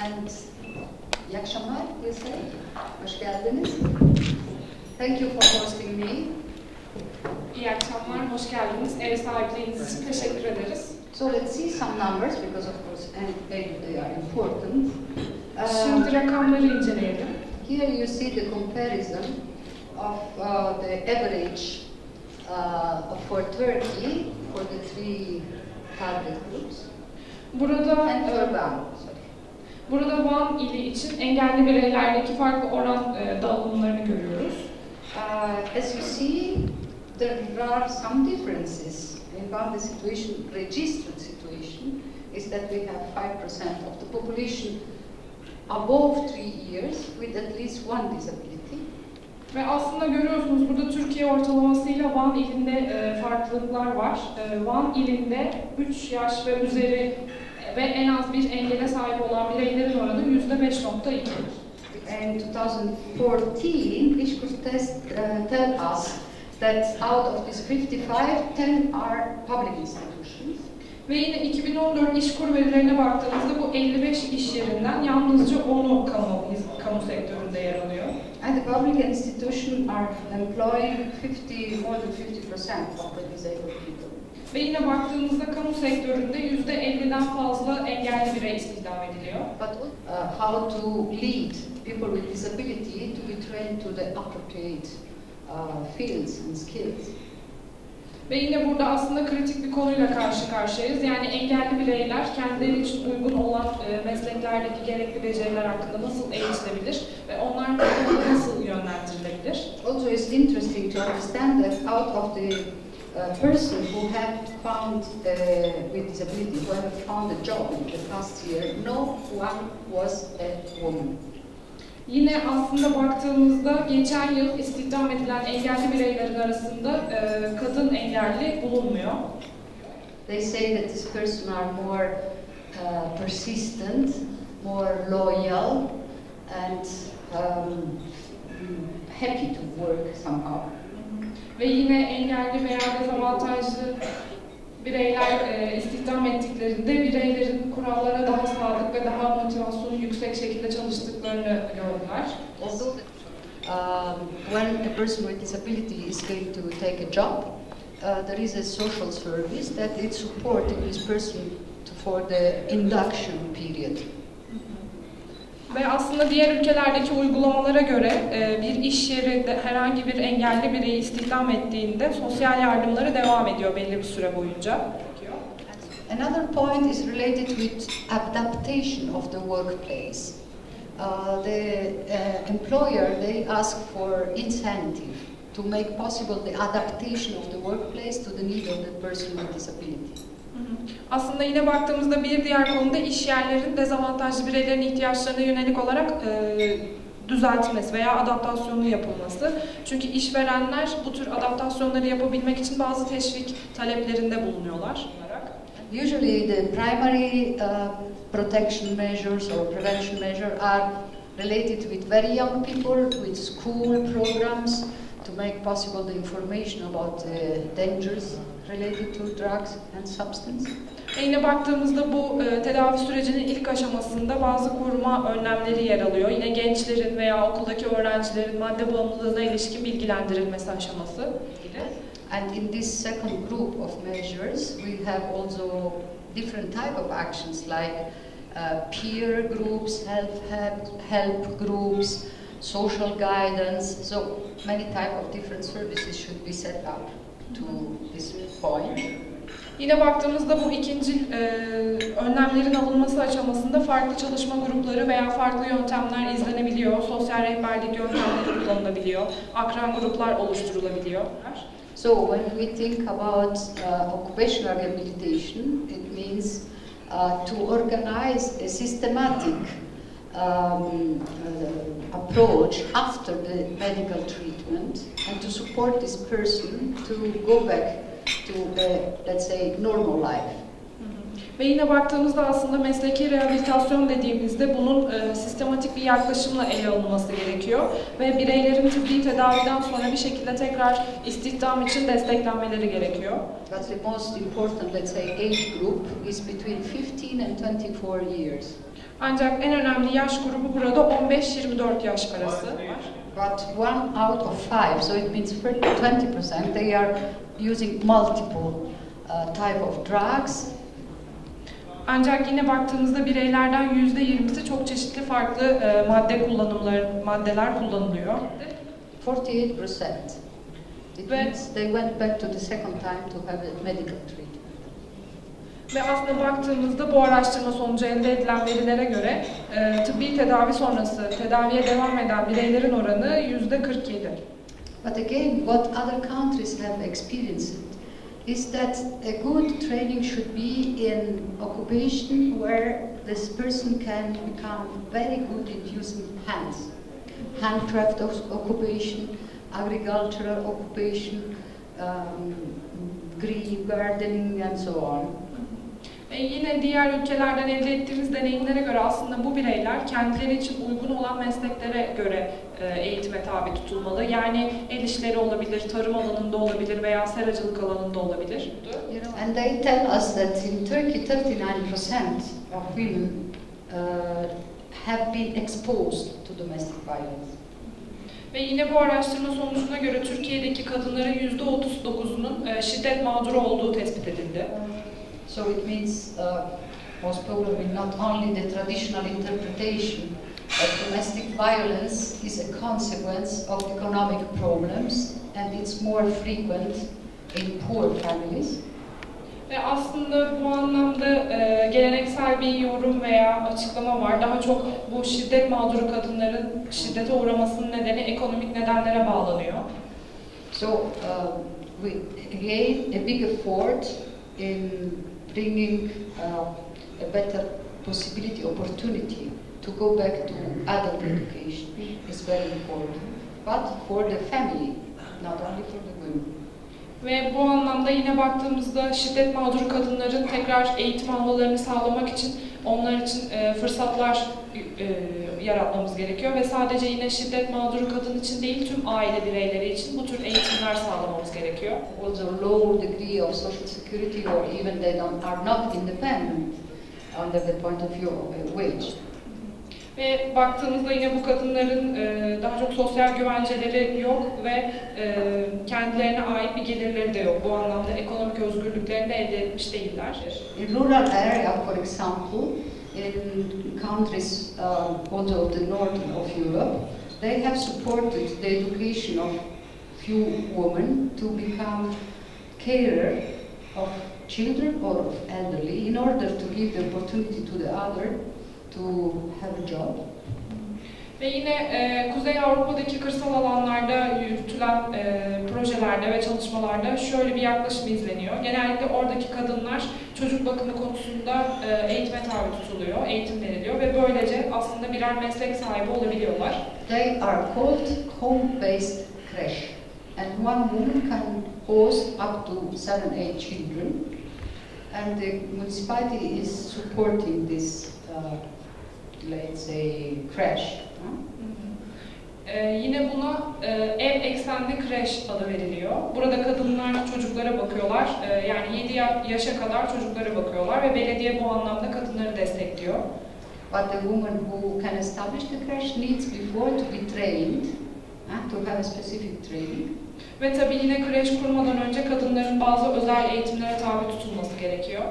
And iyi akşamlar, hoş geldiniz. Thank you for hosting me. İyi akşamlar, hoş geldiniz. Ev sahipliğiniz için teşekkür ederiz. So let's see some numbers because of course they are important. Şimdi rakamları inceleyelim. Here you see the comparison of the average for Turkey for the three target groups. Burada Van ili için engelli bireylerdeki farklı oran dağılımlarını görüyoruz. As you see, there are some differences. In Van, the situation, registered situation, is that we have 5% of the population above 3 years with at least one disability. Ve aslında görüyorsunuz burada Türkiye ortalamasıyla Van ilinde farklılıklar var. Van ilinde 3 yaş ve üzeri ve en az bir engele sahip olan bireylerin oranı %5.2. In 2014, İskep tell us that out of these 55, 10 are public institutions. Ve yine 2014 İşkur verilerine baktığımızda bu 55 iş yerinden yalnızca 10'u kamu sektöründe yer alıyor. And the public institutions are employing more than 50% of the disabled people. Ve yine baktığımızda kamu sektöründe %50'den fazla engelli birey istihdam ediliyor. But how to lead people with disability to be trained to the appropriate fields and skills. Ve yine burada aslında kritik bir konuyla karşı karşıyayız. Yani engelli bireyler kendileri için uygun olan mesleklerdeki gerekli beceriler hakkında nasıl eğitilebilir ve onlar nasıl yönlendirilebilir? Also, it's interesting to understand that out of the person who have found with disability, who have found a job in the past year, no one was a woman. Yine aslında baktığımızda geçen yıl istihdam edilen engelli bireylerin arasında kadın engelli bulunmuyor. They say that this person are more persistent, more loyal, and happy to work somehow. Ve yine engelli veya dezavantajlı bireyler istihdam ettiklerinde bireylerin kurallara daha sadık ve daha motivasyonu yüksek şekilde çalıştıklarını gördüler. Although when a person with disability is going to take a job, there is a social service that is supporting this person for the induction period. Ve aslında diğer ülkelerdeki uygulamalara göre bir iş yeri herhangi bir engelli bireyi istihdam ettiğinde sosyal yardımları devam ediyor belli bir süre boyunca. Another point is related with adaptation of the workplace. The employer, they ask for incentive to make possible the adaptation of the workplace to the need of the person with disability. Aslında yine baktığımızda bir diğer konuda iş yerlerin dezavantajlı bireylerin ihtiyaçlarına yönelik olarak düzeltmesi veya adaptasyonu yapılması. Çünkü işverenler bu tür adaptasyonları yapabilmek için bazı teşvik taleplerinde bulunuyorlar. Usually the primary protection measures or prevention measures are related with very young people, with school programs to make possible the information about the dangers related to drugs and substance. Yine baktığımızda bu tedavi sürecinin ilk aşamasında bazı koruma önlemleri yer alıyor. Yine gençlerin veya okuldaki öğrencilerin madde bağımlılığına ilişkin bilgilendirilmesi aşaması. And in this second group of measures, we have also different type of actions like peer groups, help groups, social guidance. So many type of different services should be set up to this point. Yine baktığımızda bu ikinci önlemlerin alınması aşamasında farklı çalışma grupları veya farklı yöntemler izlenebiliyor. Sosyal rehberlik yöntemleri kullanılabiliyor. Akran gruplar oluşturulabiliyor. So when we think about occupational rehabilitation, it means to organize a systematic approach after the medical treatment and to support this person to go back to the, let's say, normal life. Ve yine baktığımızda aslında mesleki rehabilitasyon dediğimizde bunun sistematik bir yaklaşımla ele alınması gerekiyor ve bireylerin tıbbi tedaviden sonra bir şekilde tekrar istihdam için desteklenmeleri gerekiyor. But the most important, let's say, age group is between 15 and 24 years. Ancak en önemli yaş grubu burada 15-24 yaş arası. But 1 out of 5, so it means 20%, they are using multiple type of drugs. Ancak yine baktığımızda bireylerden %20'si çok çeşitli farklı maddeler kullanılıyor. 48%. It means they went back to the second time to have a medical treatment. Ve aslında baktığımızda bu araştırma sonucu elde edilen verilere göre tıbbi tedavi sonrası tedaviye devam eden bireylerin oranı %47. But again, what other countries have experienced is that a good training should be in occupation where this person can become very good in using hands. Handcraft occupation, agricultural occupation, green gardening and so on. Yine diğer ülkelerden elde ettiğimiz deneyimlere göre aslında bu bireyler kendileri için uygun olan mesleklere göre eğitime tabi tutulmalı. Yani el işleri olabilir, tarım alanında olabilir veya seracılık alanında olabilir. And they tell us that in Turkey 39% of women have been exposed to domestic violence. Ve yine bu araştırma sonucuna göre Türkiye'deki kadınların %39'unun şiddet mağduru olduğu tespit edildi. So it means most probably not only the traditional interpretation that domestic violence is a consequence of economic problems and it's more frequent in poor families. Ve aslında bu anlamda geleneksel bir yorum veya açıklama var. Daha çok bu şiddet mağduru kadınların şiddete uğramasının nedeni ekonomik nedenlere bağlanıyor. So we again a big effort in bringing a better possibility, opportunity to go back to adult education is very important. But for the family, not only for the women. Ve bu anlamda yine baktığımızda şiddet mağduru kadınların tekrar eğitim almalarını sağlamak için onlar için fırsatlar yaratmamız gerekiyor ve sadece yine şiddet mağduru kadın için değil tüm aile bireyleri için bu tür eğitimler sağlamamız gerekiyor. Also low degree of social security or even they are not independent under the point of view of a wage. Ve baktığımızda yine bu kadınların daha çok sosyal güvenceleri yok ve kendilerine ait bir gelirleri de yok. Bu anlamda ekonomik özgürlüklerini de elde etmiş değiller. In rural area, for example, in countries also of the north of Europe, they have supported the education of few women to become carer of children or of elderly in order to give the opportunity to the other to have a job. Ve yine Kuzey Avrupa'daki kırsal alanlarda yürütülen projelerde ve çalışmalarda şöyle bir yaklaşım izleniyor. Genellikle oradaki kadınlar çocuk bakımı konusunda eğitime tabi tutuluyor, eğitim veriliyor ve böylece aslında birer meslek sahibi olabiliyorlar. They are called home-based creche, and one woman can host up to 7-8 children, and the municipality is supporting this, let's say, creche. Yine buna ev eksenli kreş adı veriliyor. Burada kadınlar çocuklara bakıyorlar, yani 7 yaşa kadar çocuklara bakıyorlar ve belediye bu anlamda kadınları destekliyor. But the woman who can establish the creche needs before to be trained, to have a specific training. Ve tabii yine kreş kurmadan önce kadınların bazı özel eğitimlere tabi tutulması gerekiyor.